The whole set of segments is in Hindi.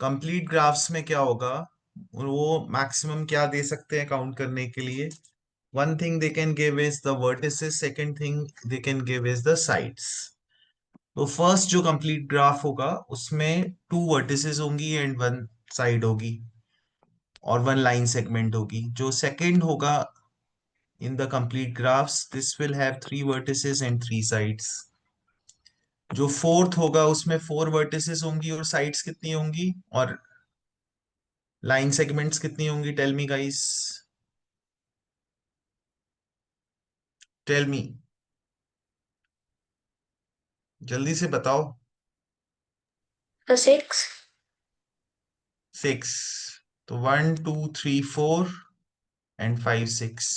कंप्लीट ग्राफ्स में क्या होगा, वो मैक्सिमम क्या दे सकते हैं काउंट करने के लिए? One thing they can give is the vertices, second thing they can give is the sides. तो फर्स्ट जो कंप्लीट ग्राफ होगा उसमें टू वर्टिसेस होंगी एंड वन साइड होगी और वन लाइन सेगमेंट होगी। जो सेकंड होगा in the complete graphs, this will have three vertices and three sides. जो फोर्थ होगा उसमें फोर वर्टिसेस होंगी और साइड्स कितनी होंगी, और लाइन सेगमेंट्स कितनी होंगी? Tell me guys, tell me, जल्दी से बताओ। 6. सिक्स। तो one two three four and five six.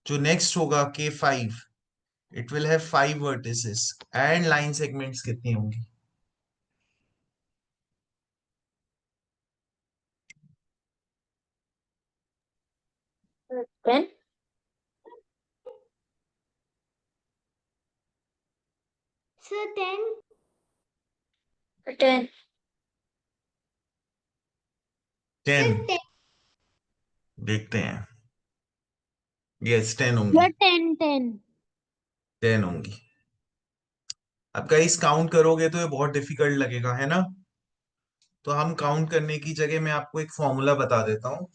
जो नेक्स्ट होगा K5, it will have five vertices and line segments कितनी होंगी? 10. Sir, 10. 10. 10। Sir, 10. देखते हैं। यस, 10 होंगी। Sir, 10, 10. 10 होंगी। अब गाइस काउंट करोगे तो ये बहुत डिफिकल्ट लगेगा, है ना? तो हम काउंट करने की जगह मैं आपको एक फॉर्मूला बता देता हूं।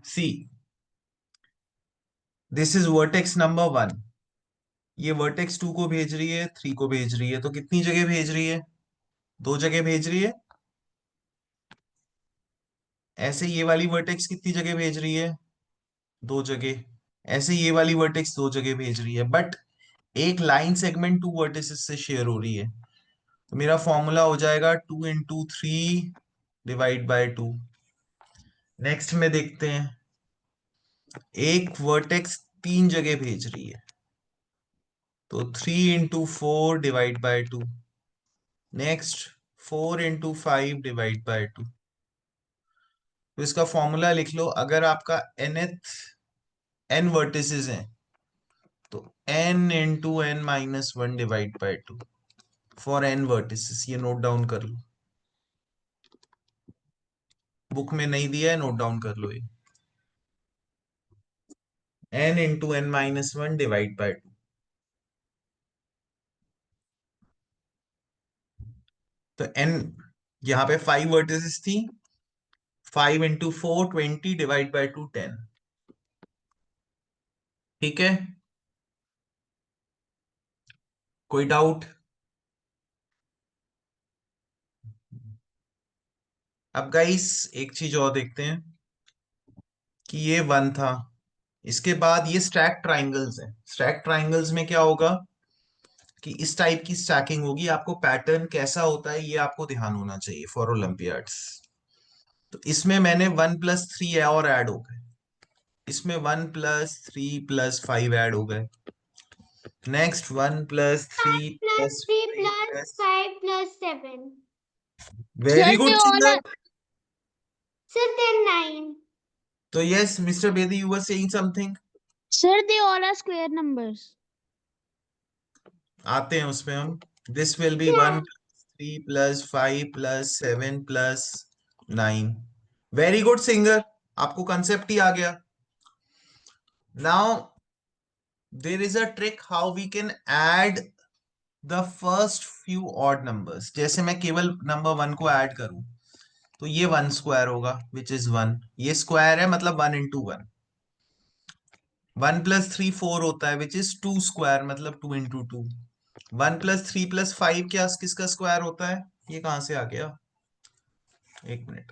सी, दिस इज वर्टेक्स नंबर 1। ये वर्टेक्स 2 को भेज रही है, 3 को भेज रही है, तो कितनी जगह भेज रही है? दो जगह भेज रही है। ऐसे ये वाली वर्टेक्स कितनी जगह भेज रही है? दो जगह। ऐसे ये वाली वर्टेक्स दो जगह भेज रही है, बट एक लाइन सेगमेंट टू वर्टिसेस से शेयर हो रही है। तो मेरा फॉर्मूला हो जाएगा 2 × 3 डिवाइड बाय 2। नेक्स्ट में देखते हैं, एक वर्टेक्स तीन जगह भेज रही है, तो 3 × 4 divide by 2। Next 4 × 5 divide by 2। तो इसका फॉर्मूला लिख लो। अगर आपका n वर्टिसेस हैं तो n × n−1 divide by 2 for n vertices. ये नोट डाउन कर लो, बुक में नहीं दिया है, नोट डाउन कर लो ये। n × n−1 divide by 2। तो n, यहाँ पे 5 वर्टिसेस थी, 5 × 4 20 डिवाइड बाय 2 10। ठीक है, कोई डाउट? अब गाइस एक चीज और देखते हैं कि ये 1 था, इसके बाद ये स्टैक ट्राइंगल्स हैं। स्टैक ट्राइंगल्स में क्या होगा कि इस टाइप की स्टैकिंग होगी। आपको पैटर्न कैसा होता है ये आपको ध्यान होना चाहिए फॉर ओलंपियाड्स। तो इसमें मैंने 1 + 3 और ऐड हो गए, इसमें 1 + 3 + 5 ऐड हो गए। Next 1 + 3 Plus + 3 5 plus 5 plus 7. Very Sir, they good all singer. are, Sir, then 9. तो yes mister Bedi, you were saying something. sir, they all are square numbers. आते हैं उसमें हम। This will be one Sir, plus three plus 5 + 7 + 9। Very good singer, आपको कंसेप्ट ही आ गया। Now there is a trick how we can add the first few odd numbers. जैसे मैं केवल नंबर 1 को ऐड करूं तो ये 1² होगा, विच इज 1। ये स्क्वायर है, मतलब 1 × 1। 1 + 3 4 होता है, विच इज 2², मतलब 2 × 2। 1 + 3 + 5 क्या किसका स्क्वायर होता है? ये कहां से आ गया? एक मिनट।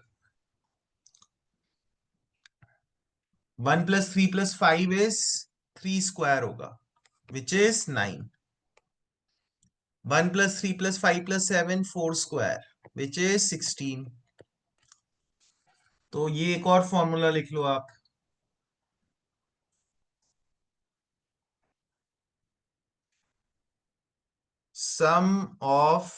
1 + 3 + 5 इज 3² होगा, विच इज 9। 1 + 3 + 5 + 7 4², which is 16। तो ये एक और फॉर्मूला लिख लो आप। सम of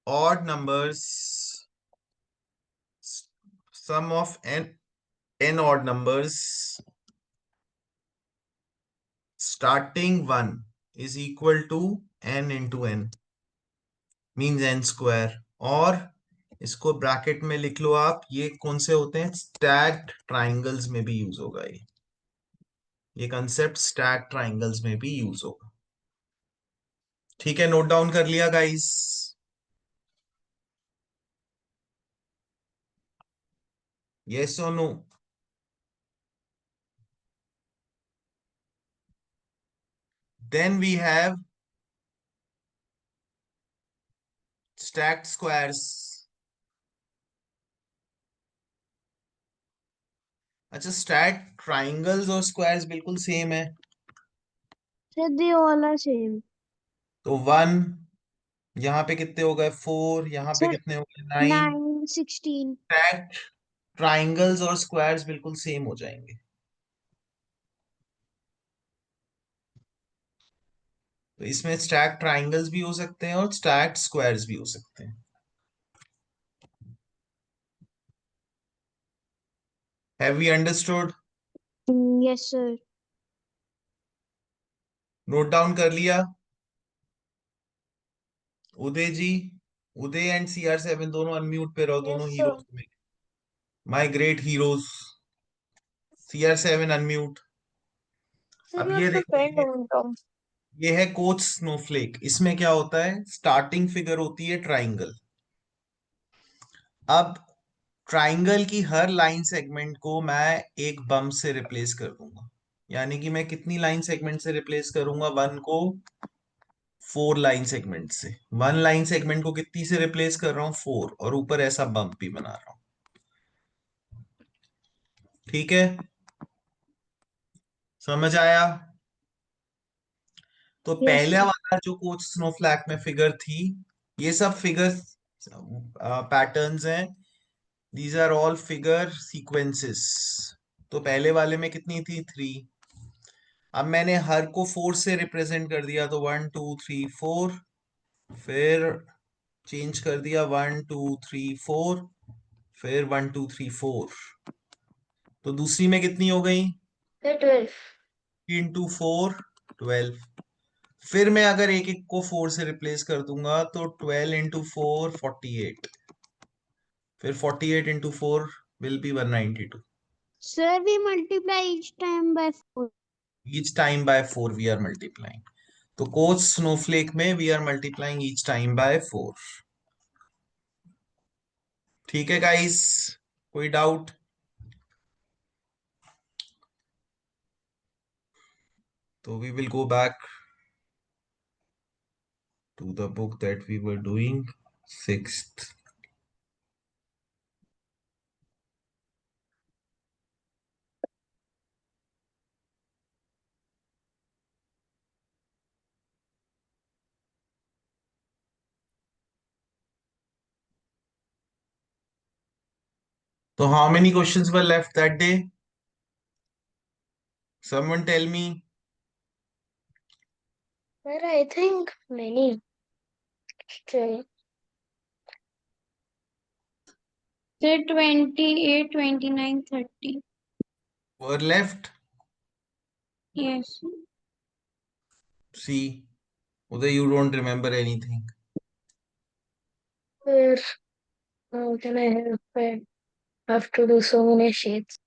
odd numbers, sum of n odd numbers starting 1 is equal to n into n, means n square. और इसको ब्रैकेट में लिख लो आप, ये कौन से होते हैं, स्टैक्ड ट्राइंगल्स में भी यूज होगा ये कंसेप्ट स्टैक्ड ट्राइंगल्स में भी यूज होगा। ठीक है, नोट डाउन कर लिया गाइस? यस और no? Then we have stacked squares. अच्छा, स्टैक्ड ट्राइंगल्स और स्क्वायर्स बिल्कुल सेम है। Sir, they all are same. तो 1, यहाँ पे कितने हो गए 4, यहाँ पे Sir, कितने हो गए 9। 9, 16. स्टैक्ड ट्राइंगल्स और स्क्वायर्स बिल्कुल सेम हो जाएंगे। तो इसमें स्टैक्ड ट्राइंगल्स भी हो सकते हैं और स्टैक्ड स्क्वायर्स भी हो सकते हैं। Have we understood? Yes, sir. Note down कर लिया? उदय जी, उदय एंड CR7 दोनों अनम्यूट पे रहो, दोनों Yes, sir. हीरोज में, my great heroes. CR7 unmute. Sir, अब your ये देखो, friend on top. ये है कोच स्नोफ्लेक। इसमें क्या होता है, स्टार्टिंग फिगर होती है ट्राइंगल। अब ट्राइंगल की हर लाइन सेगमेंट को मैं एक बम्प से रिप्लेस कर दूंगा। यानी कि मैं कितनी लाइन सेगमेंट से रिप्लेस करूंगा, 1 को 4 लाइन सेगमेंट से। 1 लाइन सेगमेंट को कितनी से रिप्लेस कर रहा हूं, 4, और ऊपर ऐसा बम्प भी बना रहा हूं। ठीक है, समझ आया? तो Yes, पहला sir. वाला जो कोच स्नोफ्लैक में फिगर थी, ये सब फिगर्स पैटर्न्स हैं, these are all figure sequences. तो पहले वाले में कितनी थी, 3। अब मैंने हर को 4 से रिप्रेजेंट कर दिया, तो 1 2 3 4। फिर चेंज कर दिया 1 2 3 4, फिर 1 2 3 4। तो दूसरी में कितनी हो गई, 12. इंटू 4, 12। फिर मैं अगर एक एक को 4 से रिप्लेस कर दूंगा तो 12 इंटू 4, 48। फिर 48 into 4 will be 192। Sir, we multiply each time by 4. Each time by 4 we are multiplying. तो कोच स्नोफ्लेक में we are multiplying each time by 4। ठीक है गाइस, कोई डाउट? तो we will go back to the book that we were doing, sixth. So how many questions were left that day? Someone tell me. Sir, I think many. Still. Sir, 28, 29, 30. Were left? Yes. See, Uday, you don't remember anything. Sir, how can I help? I have to do so many sheets.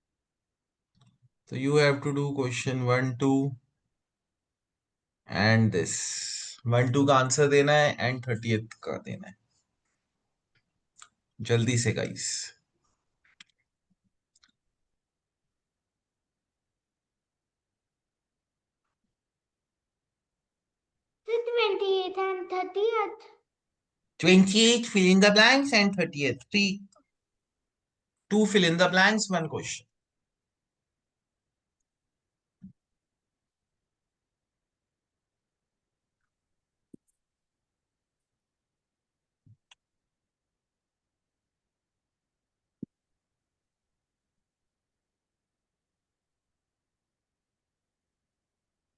So you have to do question 1, 2 and this. 1, 2 का आंसर देना है and 30th का देना है। जल्दी से guys. Sir, 28th and 30th. 28 fill in the blanks and 30th. 3. 2 fill in the blanks, 1 question.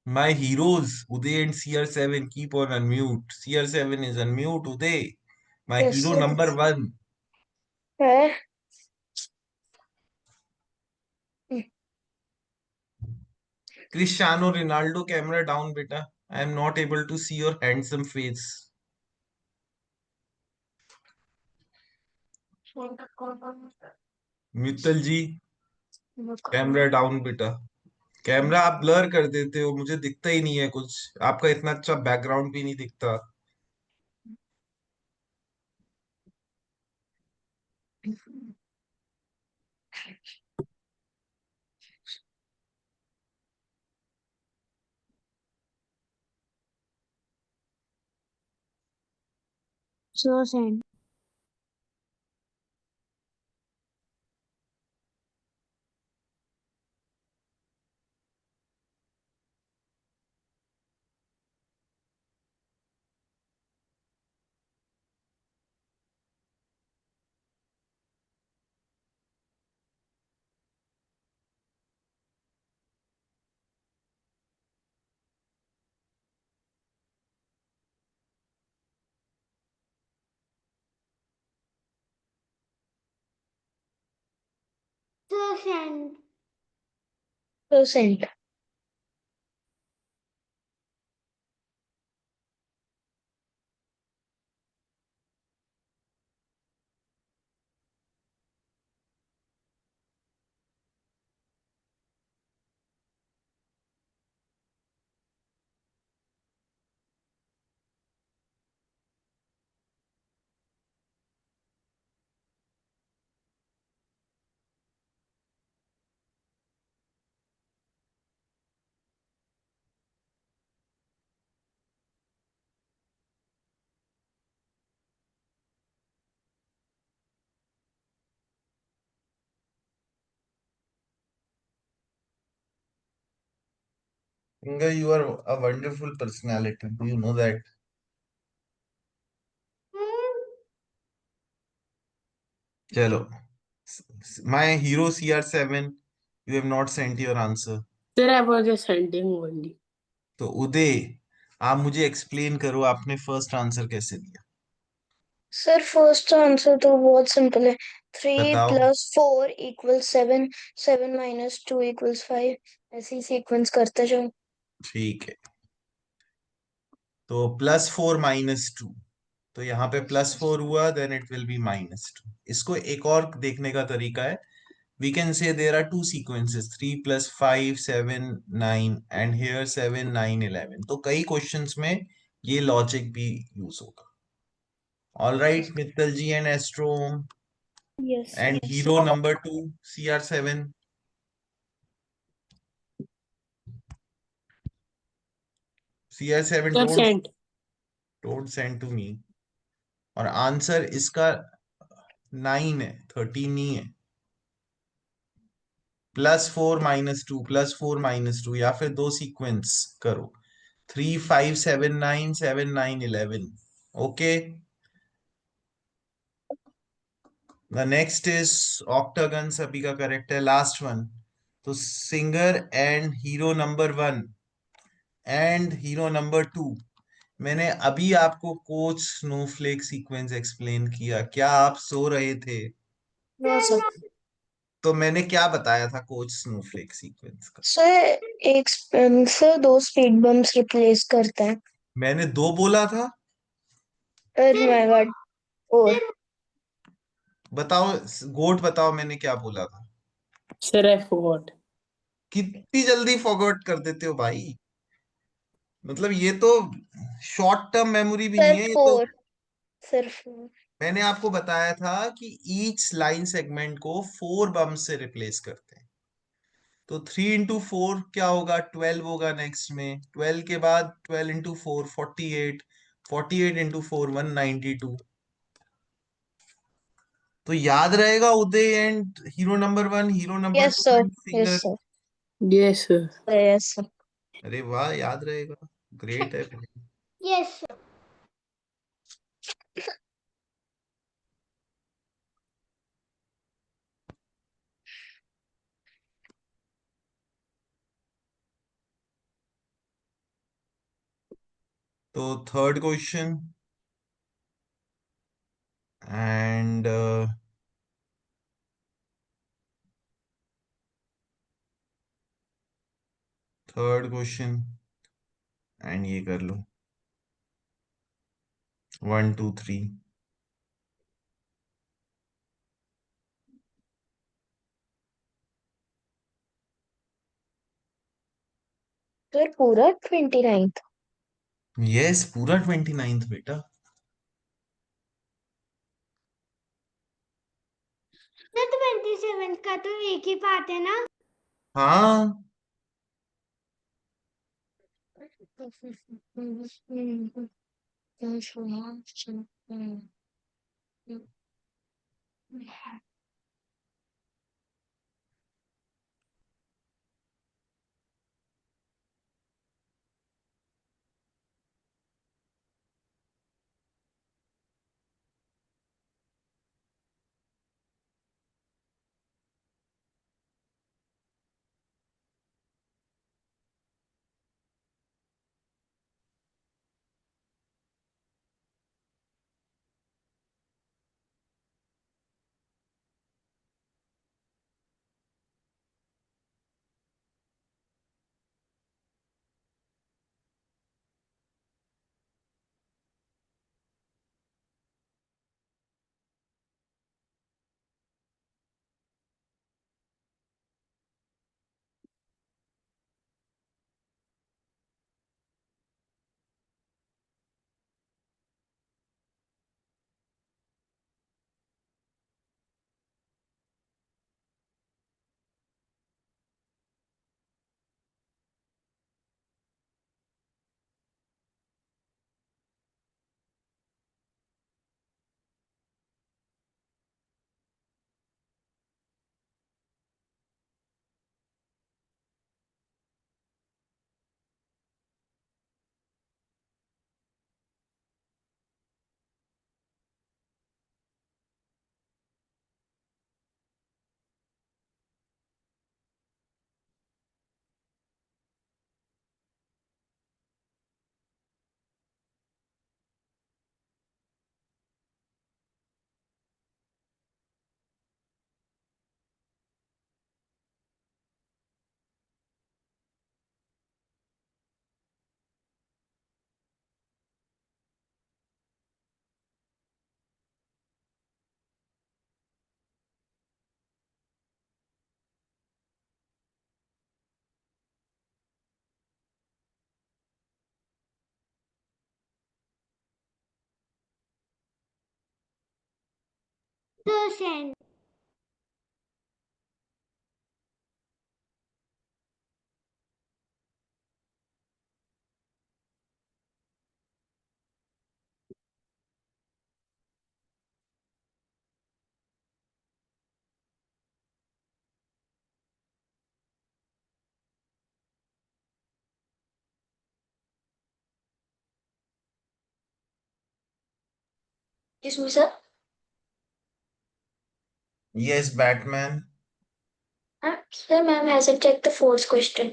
My heroes, Uday and CR7, keep on unmute. CR7 is unmute, Uday. My Yes, hero sir. number 1. Eh? Cristiano Ronaldo, camera down बेटा। I am not able to see your handsome face. Mittal ji, camera down बेटा। कैमरा आप ब्लर कर देते हो, मुझे दिखता ही नहीं है कुछ। आपका इतना अच्छा बैकग्राउंड भी नहीं दिखता। So send. So send. Percent. Inga, you are a wonderful personality. Do you know that? चलो, my hero CR7, you have not sent your answer. Sir, I was just sending only. तो उदय, आप मुझे एक्सप्लेन करो आपने फर्स्ट आंसर कैसे दिया। सर फर्स्ट आंसर तो बहुत सिंपल है। 3 बताओ। + 4 = 7, 7 - 2 = 5। ऐसे ही सीक्वेंस करते जाओ। ठीक है, तो +4 -2, तो यहाँ पे +4 हुआ, देन इट विल बी -2। इसको एक और देखने का तरीका है, we can say there are two sequences, 3 + 5 7 9 and here 7 9 11। तो कई क्वेश्चंस में ये लॉजिक भी यूज होगा। All right Mittal ji and Astrom yes and hero number 2 CR7, CR7 Sir, sent. don't send to me। और आंसर इसका 9 है, 13 नहीं है। +4 -2 +4 -2, या फिर दो सीक्वेंस करो, 3 5 7 9 7 9 11। Okay, the next is octagon, सभी का करेक्ट है। लास्ट वन, तो singer and hero number 1 and hero number 2। मैंने अभी आपको कोच स्नोफ्लेक सीक्वेंस एक्सप्लेन किया, क्या आप सो रहे थे? No sir. तो मैंने क्या बताया था कोच स्नोफ्लेक सीक्वेंस का? सर एक सर 2 स्पीड बम्प्स रिप्लेस करते हैं। मैंने 2 बोला था। अरे माय गॉड। 4। बताओ, गोट बताओ मैंने क्या बोला था। Sir, I forgot. कितनी जल्दी फॉरगॉट कर देते हो भाई, मतलब ये तो शॉर्ट टर्म मेमोरी भी नहीं सर है ये तो। 4। सर 4। मैंने आपको बताया था कि ईच लाइन सेगमेंट को 4 बम से रिप्लेस करते हैं। तो 3 × 4 क्या होगा, 12 होगा। नेक्स्ट में 12 के बाद 12 × 4 48, 48 × 4 192। तो याद रहेगा Uday and hero number 1, hero number yes 2 sir. And yes singer. Sir. Yes, sir. Yes sir. अरे वाह, याद रहेगा, ग्रेट है। Yes. तो third question and third question, and ये कर लो 1 2 3। तो ये पूरा 29th? यस पूरा 29th बेटा। तो 27 का तो एक ही पार्ट है ना। हाँ percent. Excuse me, sir. Yes Batman. Sir, ma'am hasn't checked the fourth question.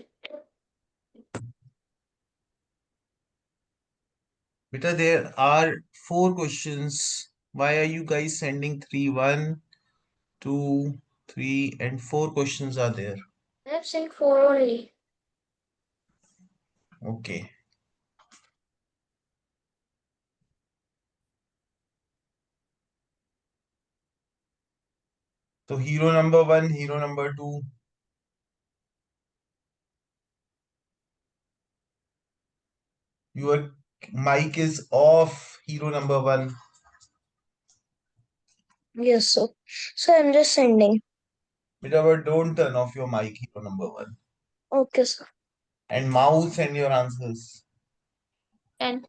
बेटा there are 4 questions. Why are you guys sending 3 1 2 3 and 4 questions are there? I have sent 4 only. Okay. So hero number 1, hero number 2. Your mic is off, hero number 1. Yes, sir. So I'm just sending. Beta, but don't turn off your mic, hero number 1. Okay, sir. And mouse and your answers. And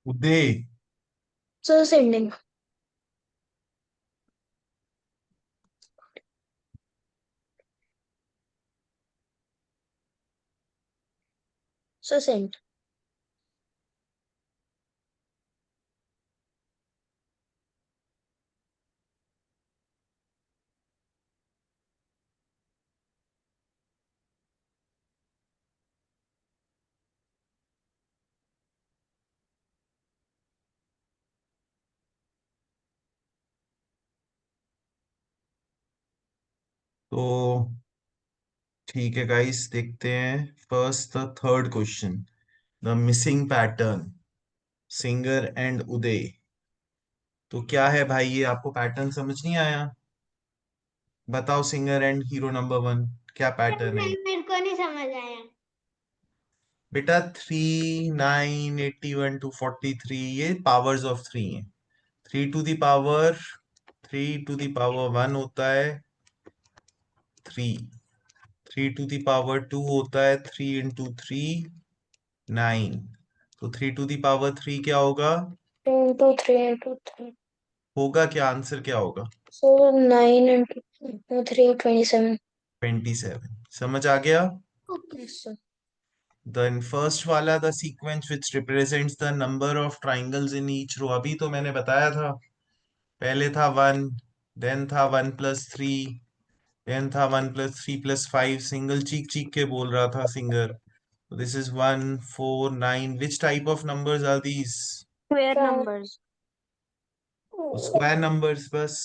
Uday. So ascending. So ascend. तो ठीक है गाइस, देखते हैं first the third question, the missing pattern, singer and Uday. तो क्या है भाई, ये आपको पैटर्न समझ नहीं आया? बताओ, singer and hero number one, क्या पैटर्न है? नहीं, मेरे को नहीं समझ आया। बेटा 3, 9, 81 to 43, ये पावर्स ऑफ थ्री है। 3 to the power होता है 3, 3 to the power 2 होता है 3 into 3 9। तो 3 to the power 3 क्या होगा? 2 into 3 into 3. होगा क्या, आंसर क्या होगा? So 9 into 3, 27. 27। समझ आ गया? Yes, sir. देन फर्स्ट वाला, the sequence which represents the number of triangles in each row, अभी तो मैंने बताया था। पहले था 1, देन था 1+3, देन था 1+3+5। सिंगल चीख चीख के बोल रहा था singer. This is 1 4 9। Which type of numbers are these? Square Square. numbers. Square numbers बस।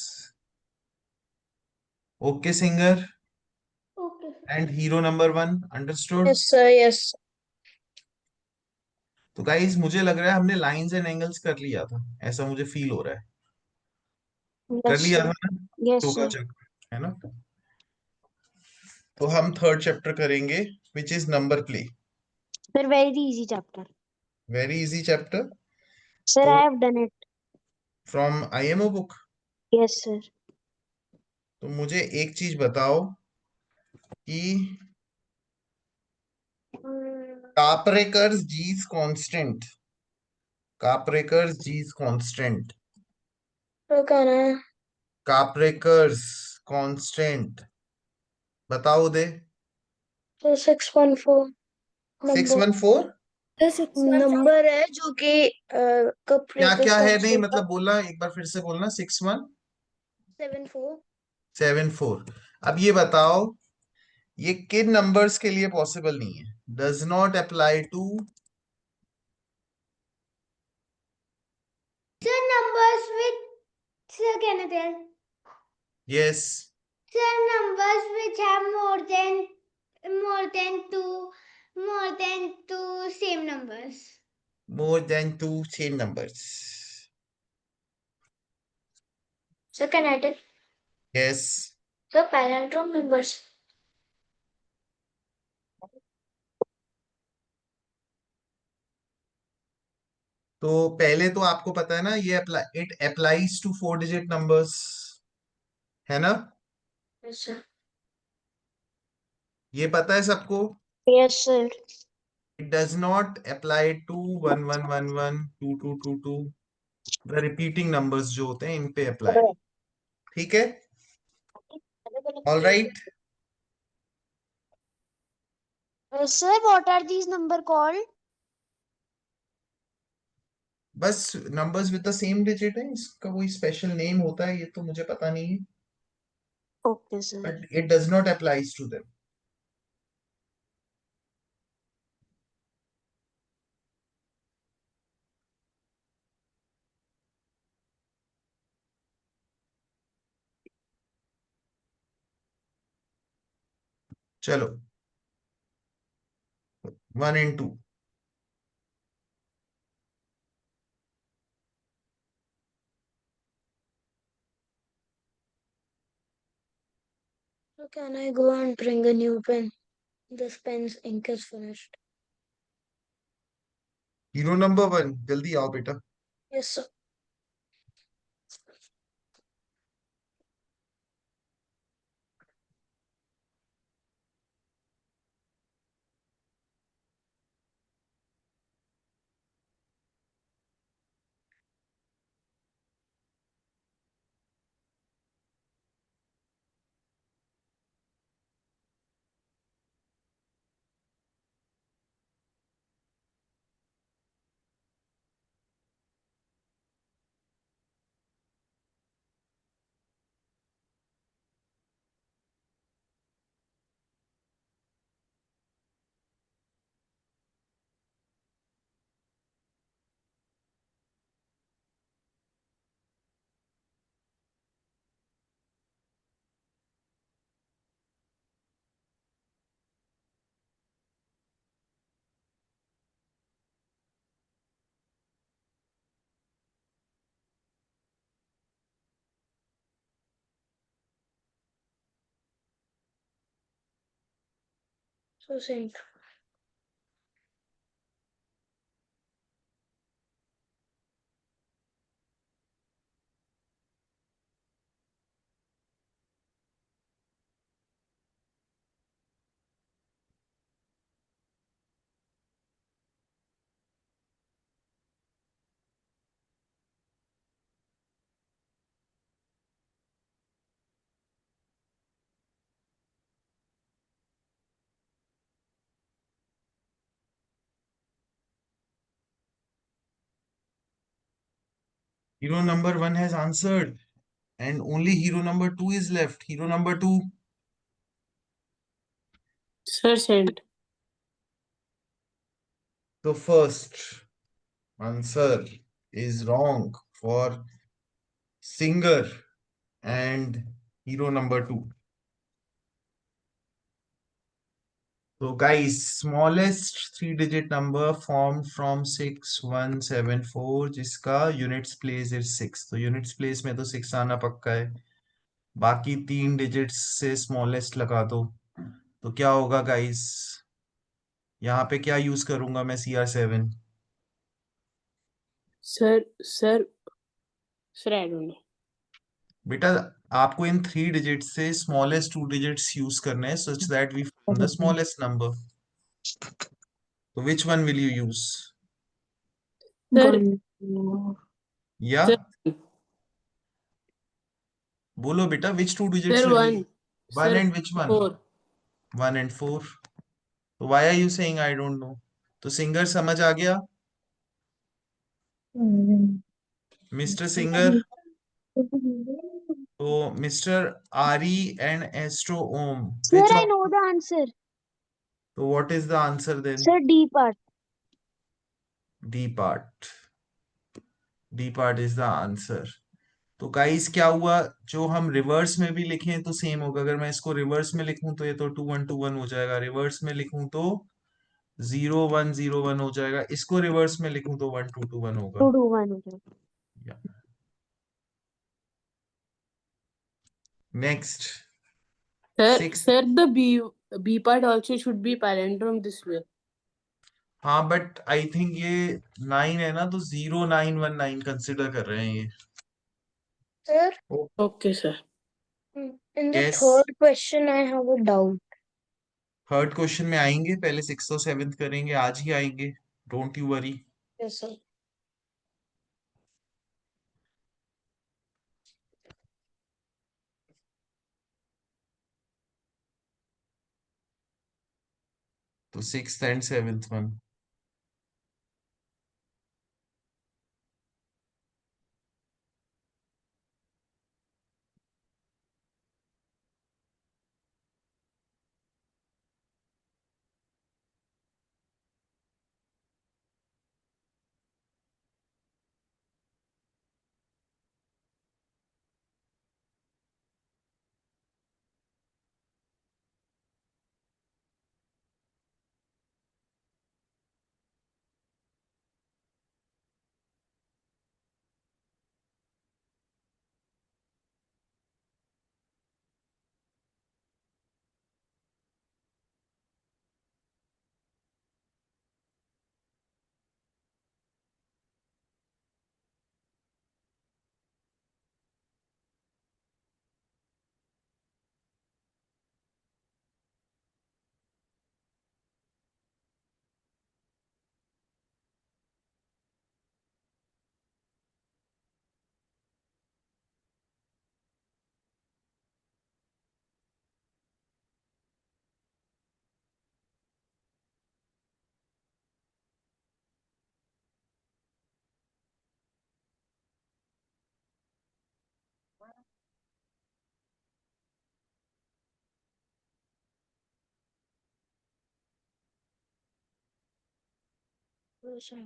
Okay singer Okay. And hero number one, understood? Yes, sir. Yes. तो गाइस मुझे लग रहा है हमने लाइंस एंड एंगल्स कर लिया था, ऐसा मुझे फील हो रहा है। कर Yes, लिया sir. था ना? Yes, टोका sir. चक, है ना? तो हम थर्ड चैप्टर करेंगे, which is number play. Sir, very easy chapter. Very easy chapter. Sir, तो I have done it. From IMO book. Yes, sir. तो मुझे एक चीज बताओ कि कापरेकर्स जीस कांस्टेंट, कापरेकर्स जीस कांस्टेंट, तो कहना है कापरेकर्स कांस्टेंट बताओ दे। तो 614 six number one four number है जो कि क्या कपरेकस क्या है, नहीं कांस्टेंट का मतलब बोलना एक बार फिर से बोलना, 74. 6174। अब ये बताओ, ये किन नंबर्स के लिए पॉसिबल नहीं है? Does not apply to. Sir, numbers with, sir, can I tell? Yes, Sir, numbers which have more than two same numbers. More than two same numbers. So can I tell? यस। So palindrome numbers. तो पहले तो आपको पता है ना, ये apply, it applies to 4 digit numbers, है ना? Yes, sir. ये पता है सबको। Yes, sir. It does not apply to 1111 2222, the repeating numbers जो होते हैं इन पे अप्लाई। ठीक है, all right. Sir, what are these number called? बस numbers with the same digit है, इसका कोई स्पेशल नेम होता है ये तो मुझे पता नहीं है, Okay, sir. But it does not applies to them. चलो 1 and 2। So can I go and bring a new pen? This pen's ink is finished. Hero number one, जल्दी आओ बेटा। Yes, sir. So same. Hero number 1 has answered, and only hero number 2 is left. Hero number 2. Sir, sent. The first answer is wrong for singer and hero number 2. So guys, smallest 3-digit number formed from 6174 जिसका units place is 6. तो units place में तो 6 आना पक्का है. बाकी 3 digits से smallest लगा दो. तो क्या होगा guys? यहाँ पे क्या यूज करूंगा मैं CR7? Sir, sir, sir, I don't know. बेटा आपको इन 3 digits से smallest 2 digits यूज करने हैं such that we find the smallest number. So which one will you use? Sir, या sir, बोलो बेटा which 2 digits sir, will you? one. 1 Sir, and which one? 4. 1 and 4. So why are you saying I don't know? तो सिंगर समझ आ गया? Mister singer. तो मिस्टर आरी and astro Om, Sir, which I of? know the answer. तो what is the answer then? Sir, D part. D part. D part is the answer. तो गाइस क्या हुआ, जो हम रिवर्स में भी लिखें तो सेम होगा. अगर मैं इसको रिवर्स में लिखूं तो ये तो 2121 हो जाएगा. रिवर्स में लिखूं तो 0101 हो जाएगा. इसको रिवर्स में लिखूं तो 1221 होगा. 2 to 1 हो जाएगा. Next Sir, 6. sir, the B part also should be palindrome this way. हाँ बट आई थिंक ये 9 है ना, तो 0919 कंसिडर कर रहे हैं ये. Sir, Okay, sir. in the yes. third question, I have a doubt. Third question में आएंगे, पहले 6 और 7 करेंगे, आज ही आएंगे. Don't you worry. Yes, sir. तो 6th and 7th one. Yes, sir.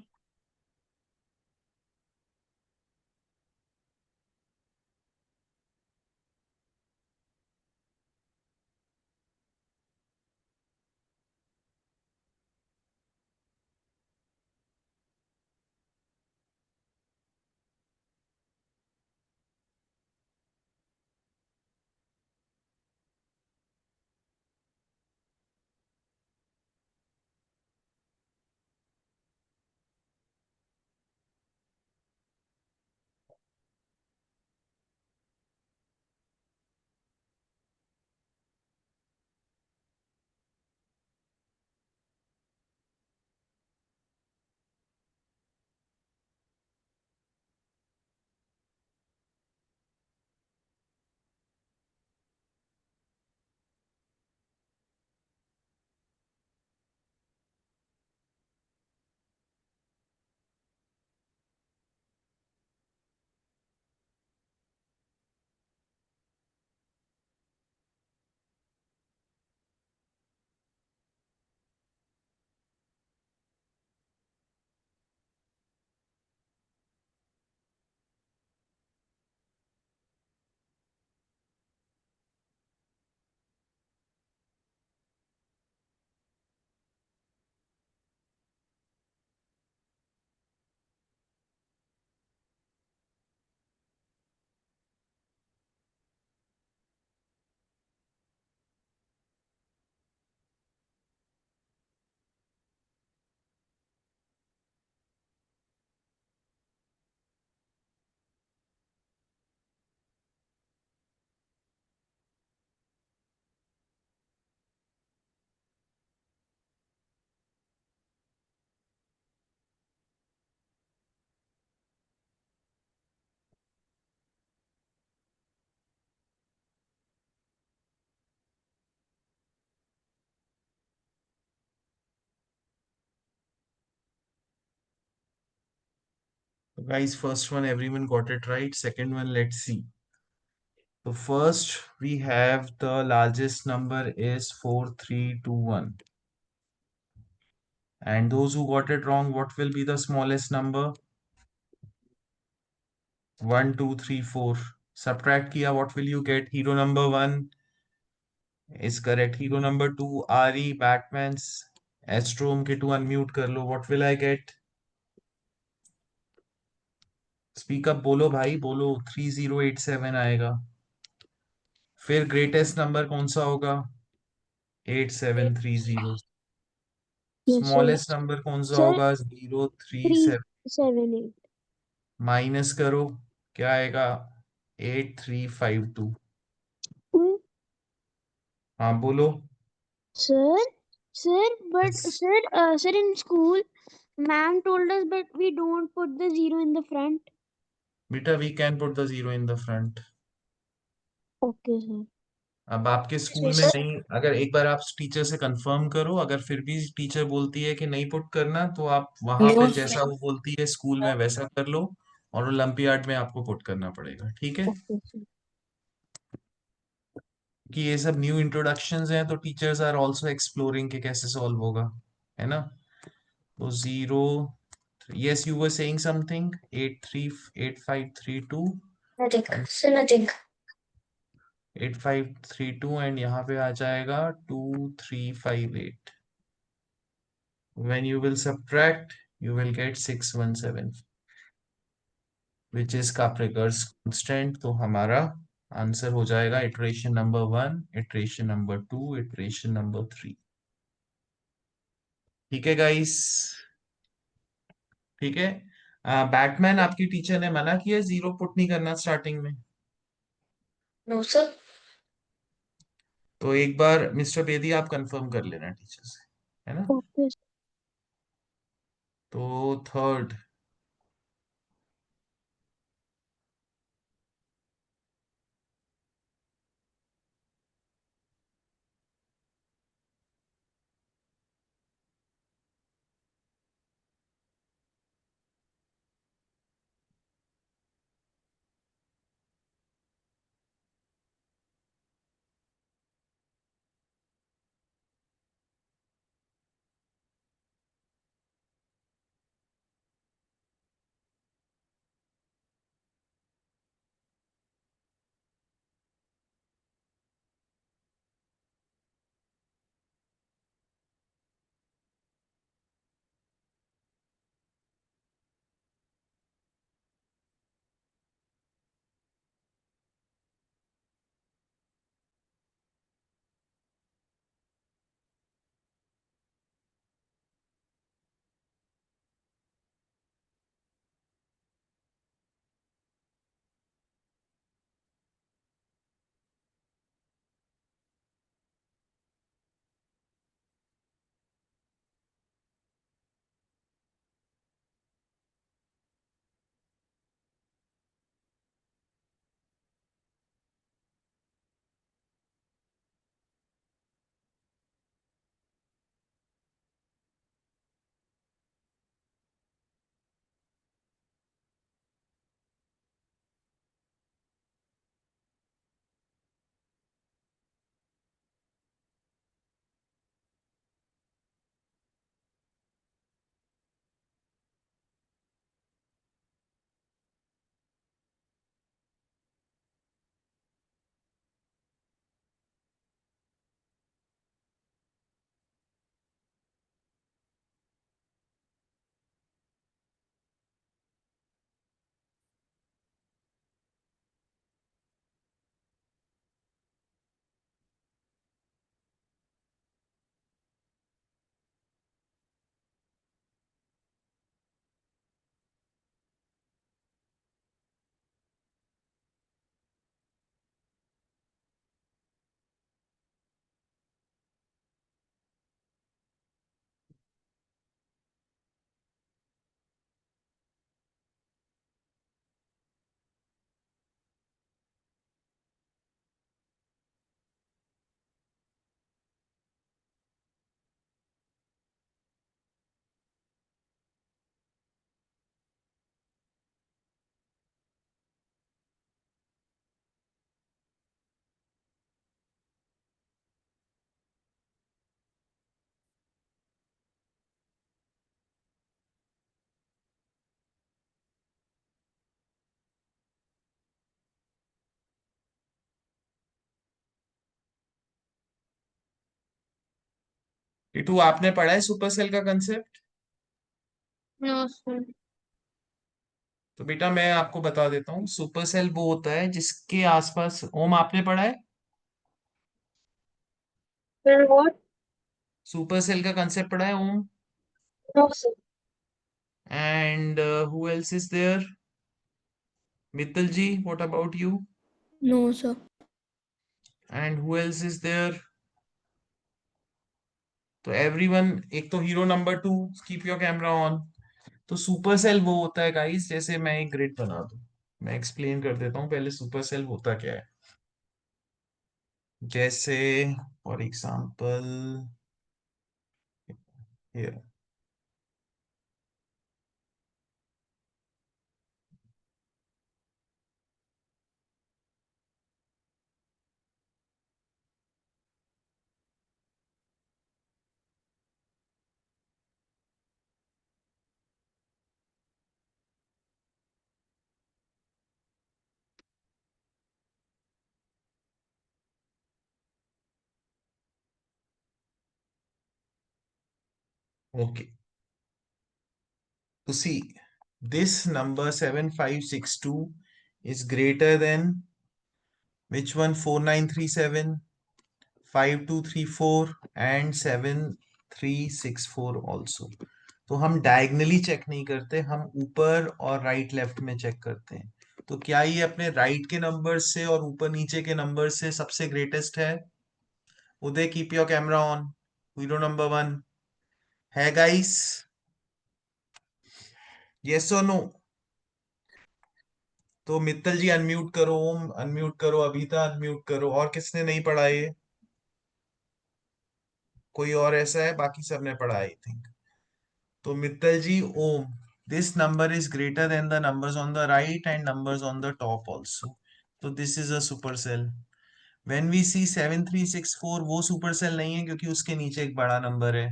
Guys, first one everyone got it right. Second one, let's see. So first we have the largest number is 4321. And those who got it wrong, what will be the smallest number? 1, 2, 3, 4. Subtract किया, what will you get? Hero number 1 is correct. Hero number 2, Ari, Batman's, Astrom के 2 unmute कर लो. What will I get? Speak up बोलो भाई, बोलो. 3087 आएगा. फिर ग्रेटेस्ट नंबर कौन सा होगा? 8730. Yes, sir. स्मॉलेस्ट नंबर कौन सा Sir, होगा? 037. 378. माइनस करो, क्या आएगा? 8352. Hmm, हाँ बोलो. Sir, sir, in school, ma'am told us, but we don't put the zero in the front. बेटा we can put the zero in the front. Okay, sir. अब आपके स्कूल में sir. नहीं, अगर एक बार आप टीचर से कंफर्म करो, अगर फिर भी टीचर बोलती है कि नहीं पुट करना, तो आप वहां पे No, जैसा वो बोलती है स्कूल में वैसा कर लो, और ओलंपियाड में आपको पुट करना पड़ेगा. ठीक है? Okay, sir. कि ये सब न्यू इंट्रोडक्शंस हैं, तो टीचर्स आर आल्सो एक्सप्लोरिंग कि कैसे सॉल्व होगा, है ना? तो 0, yes you were saying something. 8532. Nothing. So nothing. 8532 and यहाँ पे आ जाएगा 2358. When you will subtract, you will get 617, which is Capricorn's constant. तो हमारा आंसर हो जाएगा iteration number 1, iteration number 2, iteration number 3. ठीक है गाइस? ठीक है. बैटमैन, आपकी टीचर ने मना किया जीरो पुट नहीं करना स्टार्टिंग में? No, sir. तो एक बार मिस्टर बेदी आप कंफर्म कर लेना टीचर से, है ना? Okay, sir. तो थर्ड, टिटू आपने पढ़ा है सुपर सेल का कंसेप्ट? No, sir. तो बेटा मैं आपको बता देता हूँ, सुपर सेल वो होता है जिसके आसपास, ओम आपने पढ़ा है Sir, what? सुपर सेल का कंसेप्ट पढ़ा है Om? No, sir. And who else is there? Mittal ji, what about you? No, sir. And who else is there? तो एवरीवन, एक तो hero number 2, keep your camera on. तो सुपर सेल वो होता है गाइस, जैसे मैं एक ग्रिड बना दूं, मैं एक्सप्लेन कर देता हूँ पहले सुपर सेल होता क्या है। जैसे फॉर एग्जांपल हियर, ओके, तो सी this number 7562 is greater than which one? 4937, 5234 and 7364 also। तो हम डायगनली चेक नहीं करते, हम ऊपर और राइट लेफ्ट में चेक करते हैं। तो क्या ये अपने राइट के नंबर से और ऊपर नीचे के नंबर से सबसे ग्रेटेस्ट है? Uday, keep your camera on. Hero number 1 है गाइस? यस और नो? तो मित्तल जी अनम्यूट करो, ओम अनम्यूट करो, अभिता अनम्यूट करो। और किसने नहीं पढ़ा ये? कोई और ऐसा है? बाकी सबने पढ़ा आई थिंक। तो Mittal ji, Om, this number is greater than the numbers on the right and numbers on the top also, तो this is a super cell. When we see 7364, वो सुपर सेल नहीं है क्योंकि उसके नीचे एक बड़ा नंबर है।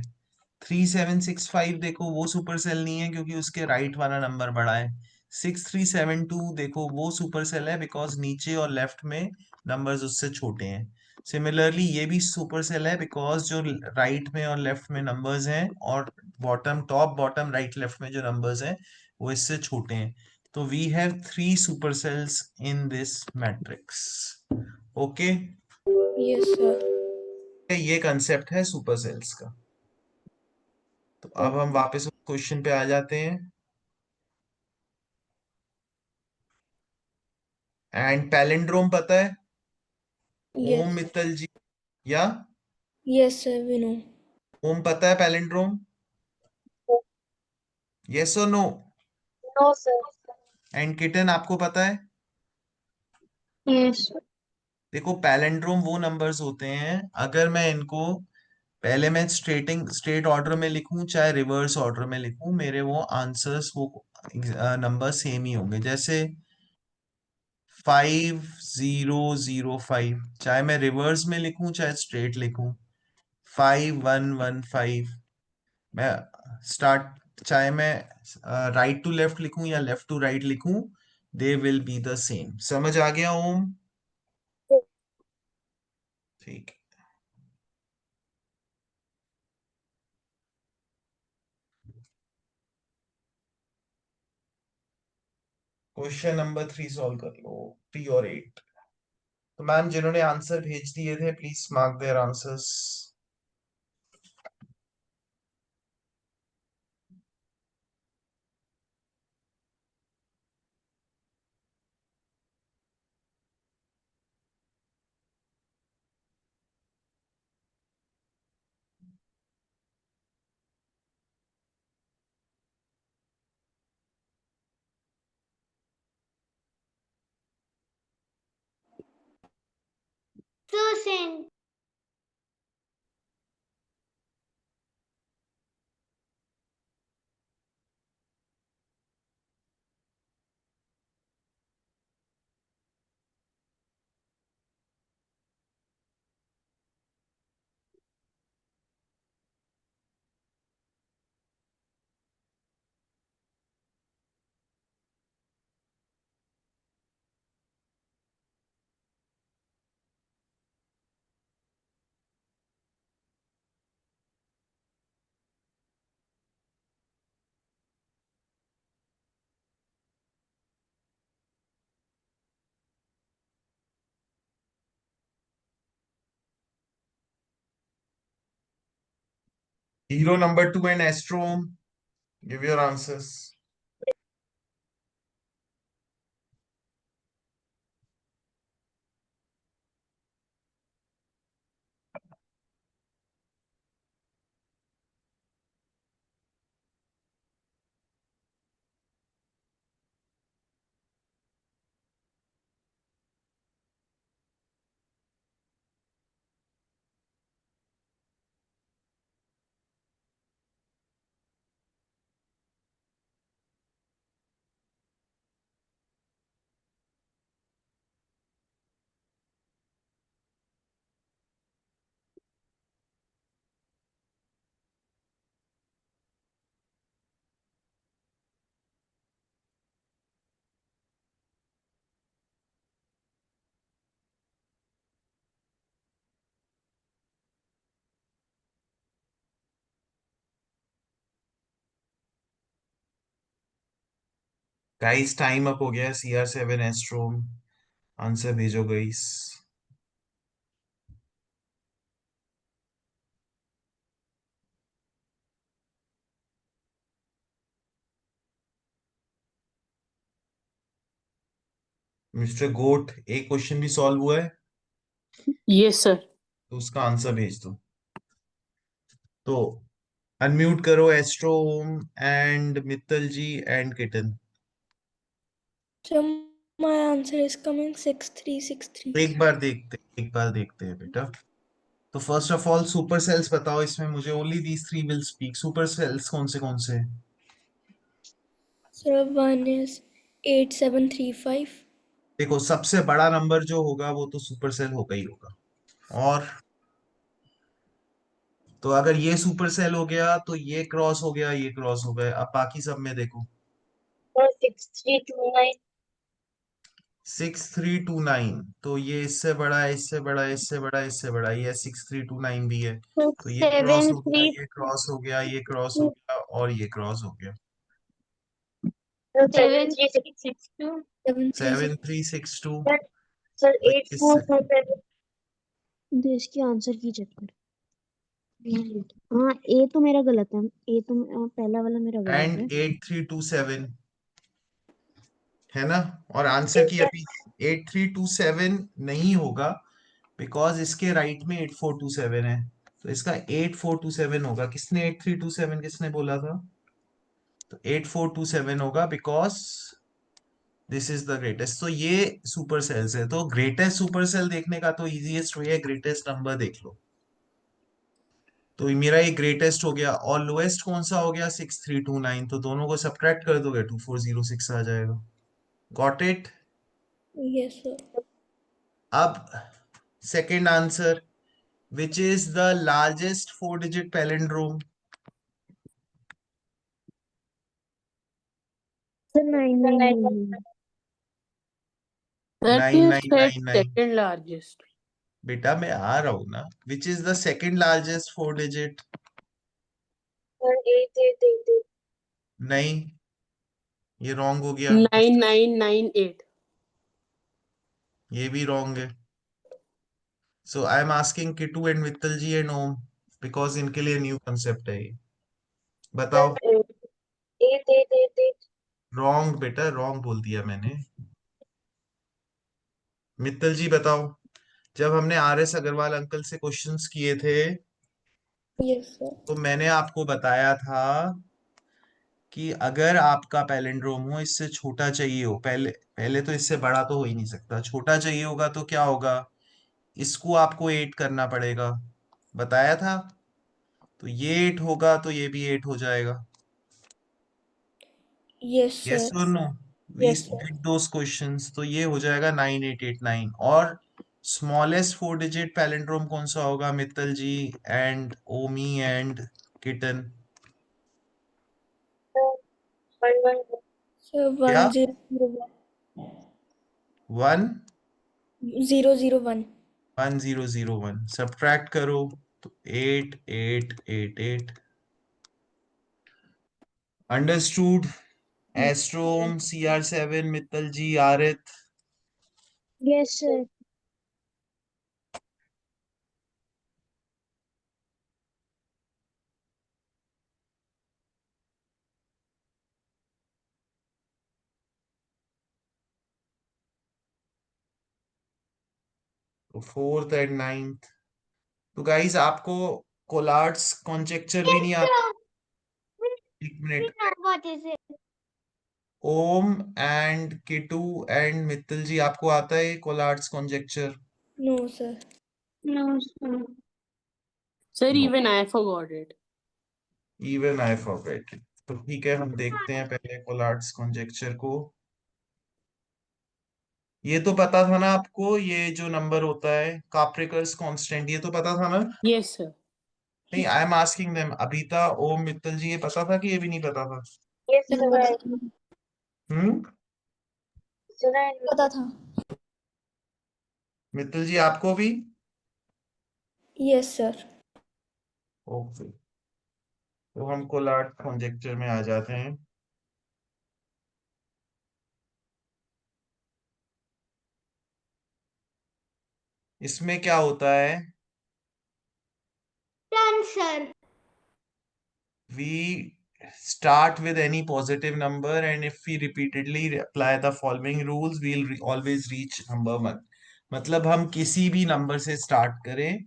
3765 देखो, वो सुपर सेल नहीं है क्योंकि उसके राइट वाला नंबर बड़ा है। 6372 देखो, वो सुपर सेल है बिकॉज नीचे और लेफ्ट में नंबर्स उससे छोटे हैं। सिमिलरली ये भी सुपर सेल है बिकॉज जो राइट में और लेफ्ट में नंबर्स हैं और bottom, top bottom right left में जो नंबर्स हैं वो इससे छोटे हैं। तो we have 3 super cells in this matrix. Okay, Yes, sir. ये कंसेप्ट है सुपर सेल्स का। तो अब हम Okay. वापस क्वेश्चन पे आ जाते हैं। एंड पैलिंड्रोम पता है ओम, Yes. मित्तल जी? या Yes, sir. We know. Om पता है पैलिंड्रोम? यस और no? No, sir. And kitten आपको पता है? Yes, sir. देखो पैलिंड्रोम वो नंबर्स होते हैं, अगर मैं इनको पहले मैं स्ट्रेट ऑर्डर में लिखूं चाहे रिवर्स ऑर्डर में लिखूं, मेरे वो आंसर्स, वो नंबर सेम ही होंगे। जैसे 5005, चाहे मैं रिवर्स में लिखूं चाहे स्ट्रेट लिखूं। 5115, मैं स्टार्ट, चाहे मैं राइट टू लेफ्ट लिखूं या लेफ्ट टू राइट लिखूं, they will be the same. समझ आ गया ओम? ठीक। क्वेश्चन नंबर 3 सॉल्व कर लो, 3 और 8। तो मैम जिन्होंने आंसर भेज दिए थे please mark their answers. Susan. Hero number 2 and Astrom. Give your answers. Guys, time up हो गया. CR7 Astrom. आंसर भेजो गाइस. मिस्टर गोट, एक क्वेश्चन भी सॉल्व हुआ है Yes, sir. तो उसका आंसर भेज दो. तो अनम्यूट करो Astrom and Mittal ji and Kitan. So my answer is coming 6363. एक बार देखते हैं बेटा. तो first of all super cells बताओ. इसमें मुझे only these three will speak. Super cells कौन से हैं? So one is 8735. देखो, सबसे बड़ा नंबर जो होगा वो तो सुपर सेल होगा ही होगा. और तो अगर ये सुपर सेल हो गया तो ये क्रॉस हो गया, ये क्रॉस हो गया. अब बाकी सब में देखो. 6329. 6329. तो ये इससे बड़ा है, इससे बड़ा है, इससे बड़ा है, इससे बड़ा है. ये 6329 भी है. तो ये क्रॉस हो गया, 73 ये क्रॉस हो गया, ये क्रॉस हो गया और ये क्रॉस हो गया. 7362 7362. Sir, तो इससे 8447. देश की आंसर की चेक कर. हाँ, ए तो मेरा गलत है. ए तो पहला वाला मेरा गलत है. एंड 8327 है ना. और आंसर की अभी 8327 नहीं होगा बिकॉज इसके राइट में 8427 है. तो इसका 8427 होगा. किसने 8327 किसने बोला था? तो 8427 होगा because this is the greatest. तो ये सुपर सेल्स है. तो ग्रेटेस्ट सुपर सेल देखने का तो इजीएस्ट वे है, ग्रेटेस्ट नंबर देख लो. तो मेरा ये ग्रेटेस्ट हो गया. और लोएस्ट कौन सा हो गया? 6329. तो दोनों को सब्ट्रैक्ट कर दोगे 2406 आ जाएगा. Got it. Yes, sir. अब second answer. Which is the largest 4 digit palindrome? Sir 999. That is said 9999. second largest. बेटा मैं आ रहा हूं ना. Which is the second largest 4 digit? Sir, 8888. नहीं, ये रॉन्ग हो गया. 9998. ये भी रॉन्ग है. So I am asking Kittu and Mittal ji and Om because इनके लिए न्यू कंसेप्ट है ये. बताओ. 8888. रॉन्ग बेटा, रॉन्ग बोल दिया मैंने. मित्तल जी बताओ. जब हमने RS अग्रवाल अंकल से क्वेश्चंस किए थे Yes, sir. तो मैंने आपको बताया था कि अगर आपका पैलिंड्रोम हो, इससे छोटा चाहिए हो, पहले पहले तो इससे बड़ा तो हो ही नहीं सकता, छोटा चाहिए होगा तो क्या होगा? इसको आपको 8 करना पड़ेगा. बताया था. तो ये 8 होगा तो ये भी 8 हो जाएगा. Yes, yes sir. और no? We Yes, sir. Did those questions. तो ये हो जाएगा 9889. और स्मॉलेस्ट 4 डिजिट पैलिंड्रोम कौन सा होगा Mittal ji and Omi and Kitan? Sir, क्या? 1001. 1 001. 1001. सब्ट्रैक्ट करो तो 8888. Understood. Astrom, CR7, Mittal ji, Aarit. Yes sir. तो फोर्थ एंड नाइन्थ। तो गाइस आपको कोलार्ड्स कॉन्जेक्चर भी नहीं आता? एक minute. Om and Kittu and Mittal ji, आपको आता है Collatz conjecture? No, sir. No, sir. Sir, no, even I forgot it. Even I forget. तो ठीक है, हम देखते हैं पहले कोलार्ड्स कॉन्जेक्चर को। ये तो पता था ना आपको, ये जो नंबर होता है काप्रिकर्स कांस्टेंट, ये तो पता था ना? Yes, sir. नहीं, आई एम आस्किंग देम, अबीता, ओम, मित्तल जी, ये पता था कि ये भी नहीं पता था? Yes, ये sir. पता I, था। हम्म। sir, I know. पता था। मित्तल जी आपको भी? Yes, sir. ओके, तो हम कोलार्ड कॉन्जेक्चर में आ जाते हैं। इसमें क्या होता है? Done, sir. We start with any positive number, and if we repeatedly apply the following rules, we'll always reach number one. मतलब हम किसी भी नंबर से स्टार्ट करें,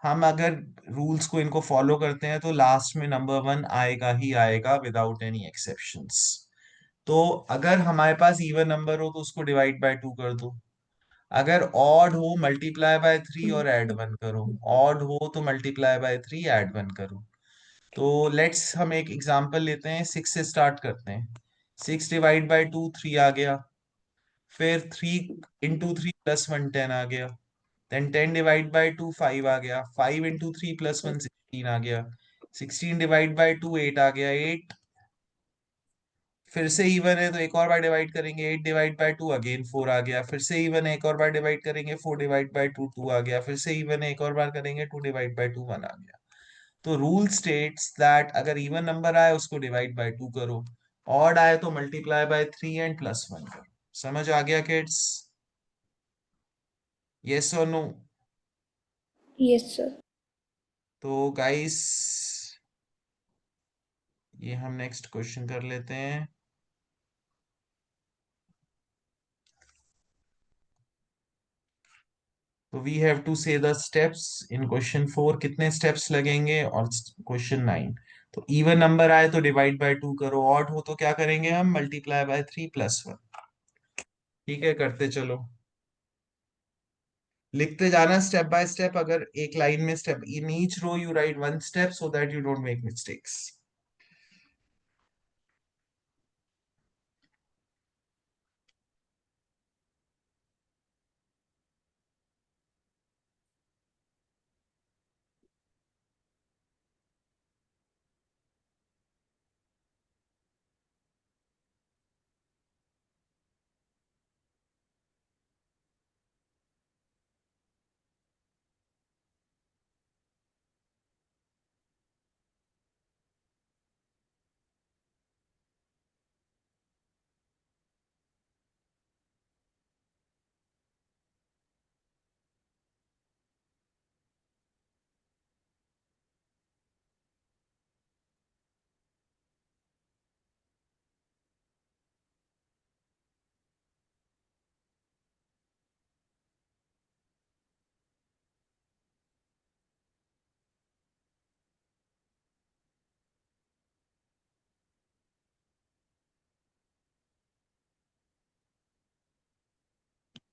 हम अगर रूल्स को इनको फॉलो करते हैं तो लास्ट में नंबर वन आएगा ही आएगा, विदाउट एनी एक्सेप्शंस। तो अगर हमारे पास इवन नंबर हो तो उसको डिवाइड बाय टू कर दो। अगर ऑड हो मल्टीप्लाई बाय थ्री और ऐड वन करो। ऑड हो तो multiply by three, add one करो। तो लेट्स हम एक एग्जांपल लेते हैं, सिक्स से स्टार्ट करते हैं। Six divide by two, three आ गया। फिर three into three plus one, ten आ गया। Then ten divide by two, five आ गया। Five into three plus one, sixteen आ गया। Sixteen divide by two, eight आ गया। एट फिर से इवन है तो एक और बार डिवाइड करेंगे, eight divide by two, again four आ गया। फिर से इवन है, एक और बार डिवाइड करेंगे, four divide by two, two आ गया। फिर से इवन है, एक और बार करेंगे, two divide by two, one आ गया। तो रूल स्टेट्स दैट अगर इवन नंबर आए उसको डिवाइड बाय टू करो, ऑड आए तो multiply by three and plus one करो। समझ आ गया किड्स? यस और नो? Yes, sir. तो गाइस ये हम नेक्स्ट क्वेश्चन कर लेते हैं। तो we have to say the steps in question four, कितने स्टेप्स लगेंगे, और क्वेश्चन नाइन। तो इवन नंबर आए तो डिवाइड बाय टू करो, ऑड हो तो क्या करेंगे हम, multiply by three plus one. ठीक है, करते चलो, लिखते जाना स्टेप बाय स्टेप। अगर एक लाइन में step in each row you write one step so that you don't make mistakes.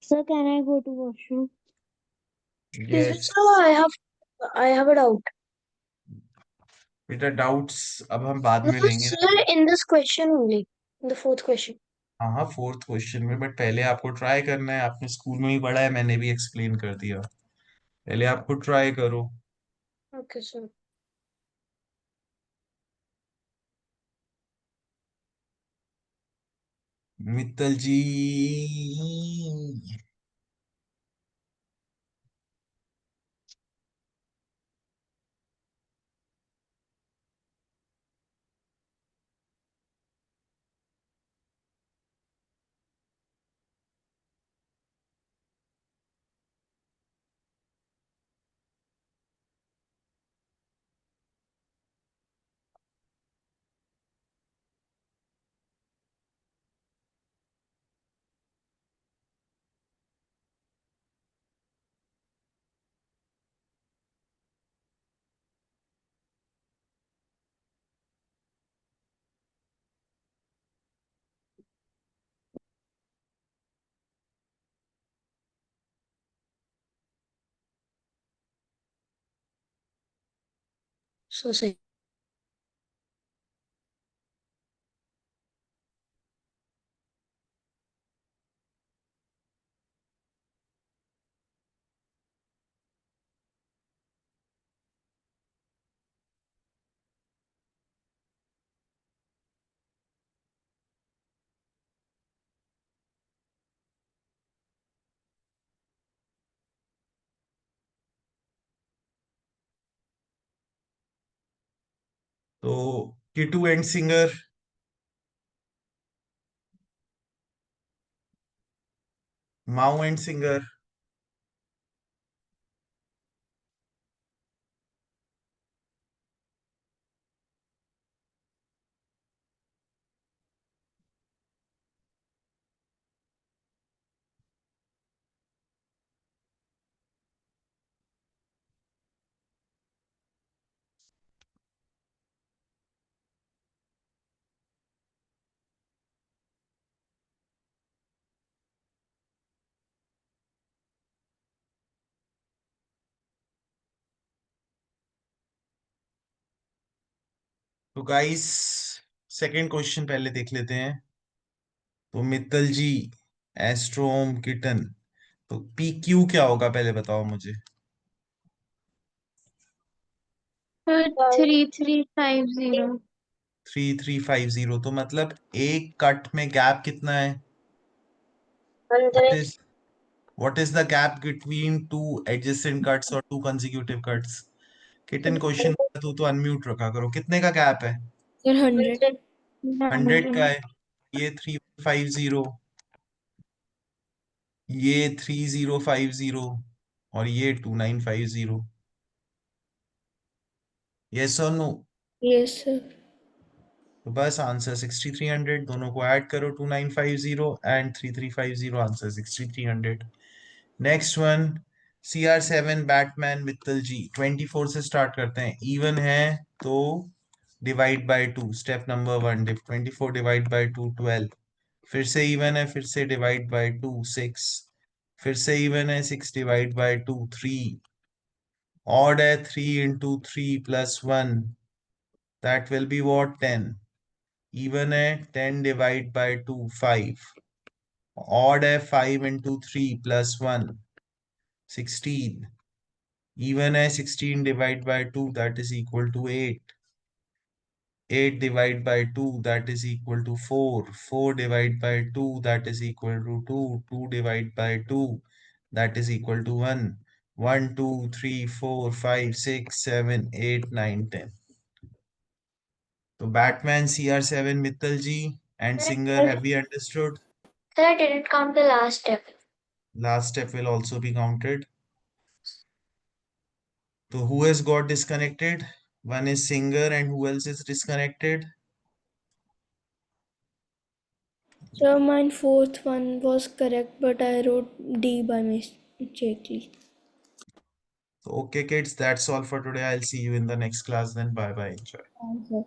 Sir, can I go to washroom? Excuse me, yes sir. I have a doubt. बेटा, डाउट्स अब हम बाद No, में लेंगे ना। sir, in this question only. In the fourth question. हाँ हाँ, फोर्थ क्वेश्चन में, बट पहले आपको ट्राई करना है। आपने स्कूल में भी पढ़ा है, मैंने भी एक्सप्लेन कर दिया। पहले आपको ट्राई करो। Okay, sir. मित्तल जी, So say तो किटू एंड सिंगर, माऊ एंड सिंगर, तो गाइस सेकंड क्वेश्चन पहले देख लेते हैं। तो मित्तल जी, एस्ट्रोम, किटन, तो पी क्यू क्या होगा पहले बताओ मुझे। 3350। 3350, तो मतलब एक कट में गैप कितना है? 100. What is the gap between two adjacent cuts or two consecutive cuts? Kitten question तो अनम्यूट रखा करो। कितने का गैप है? Sir, 100. 100 का है। ये 350, ये 3050 और ये 2950। यस और नो? Yes, sir. तो बस आंसर 6300, दोनों को ऐड करो, 2950 and 3350, answer 6300। Next one, CR7 Batman Mittal ji, 24 से स्टार्ट करते हैं। इवन है तो divide by 2, step number 1, 24 divide by 2 12, फिर से इवन है, फिर से डिवाइड बाय 2 6, फिर से इवन है, 6 डिवाइड बाय 2 3, ऑड है 3 into 3 plus 1, that will be what, 10, even है 10 डिवाइड बाय 2 5, ऑड है 5 into 3 plus 1 16, even है 16 divide by 2, that is equal to 8, 8 divided by 2, that is equal to 4, 4 divided by 2, that is equal to 2, 2 divided by 2, that is equal to 1, 1 2 3 4 5 6 7 8 9 10। तो Batman, CR7 Mittal ji and singer, have we understood? Sir, I didn't count the last step. Last step will also be counted. So who has got disconnected? One is singer, and who else is disconnected? Sir, mine fourth one was correct, but I wrote D by mistakenly. So okay kids, that's all for today. I'll see you in the next class then. Bye bye, enjoy. Answer.